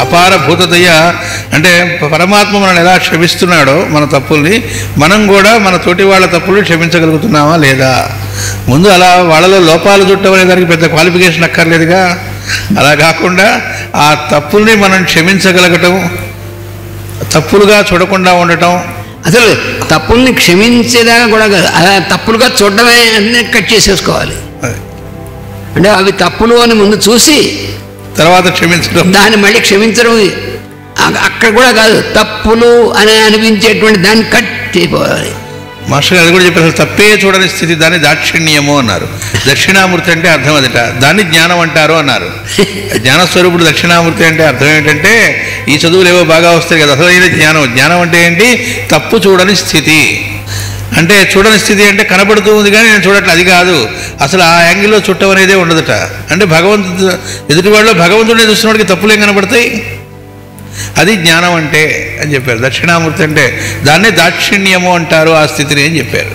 అపార భూతదయ అంటే పరమాత్మ మనల్ని ఎలా క్షమిస్తున్నాడో మన తప్పుల్ని, మనం కూడా మన తోటి వాళ్ళ తప్పులు క్షమించగలుగుతున్నామా లేదా? ముందు అలా వాళ్ళలో లోపాలు చుట్టం అనే దానికి పెద్ద క్వాలిఫికేషన్ అక్కర్లేదుగా. అలా కాకుండా ఆ తప్పుల్ని మనం క్షమించగలగటం, తప్పులుగా చూడకుండా ఉండటం. అసలు తప్పుల్ని క్షమించేదాకా కూడా కాదు, అలా తప్పులుగా చూడడమే అన్నీ కట్ చేసేసుకోవాలి. అంటే అవి తప్పులు అని ముందు చూసి తర్వాత క్షమించడం, దాన్ని మళ్ళీ క్షమించడం అక్కడ కూడా కాదు, తప్పులు అని అనిపించేటువంటి దాన్ని కట్ చేయపోవాలి. మాస్టర్ అది కూడా చెప్పారు, అసలు తప్పే చూడని స్థితి దాన్ని దాక్షిణ్యము అన్నారు. దక్షిణామూర్తి అంటే అర్థం అదిట, దాన్ని జ్ఞానం అంటారు అన్నారు. జ్ఞానస్వరూపుడు దక్షిణామూర్తి అంటే అర్థం ఏంటంటే ఈ చదువులు ఏవో బాగా వస్తాయి కదా, అసలు జ్ఞానం. జ్ఞానం అంటే ఏంటి? తప్పు చూడని స్థితి. అంటే చూడని స్థితి అంటే కనబడుతూ ఉంది కానీ నేను చూడట్లేదు, అది కాదు. అసలు ఆ యాంగిల్లో చుట్టం అనేదే ఉండదట. అంటే భగవంతుడు ఎదుటివాళ్ళు భగవంతుడిని చూస్తున్నవాడికి తప్పులేం కనబడతాయి? అది జ్ఞానం అంటే అని చెప్పారు. దక్షిణామూర్తి అంటే దాన్నే దాక్షిణ్యము అంటారు ఆ స్థితిని అని చెప్పారు.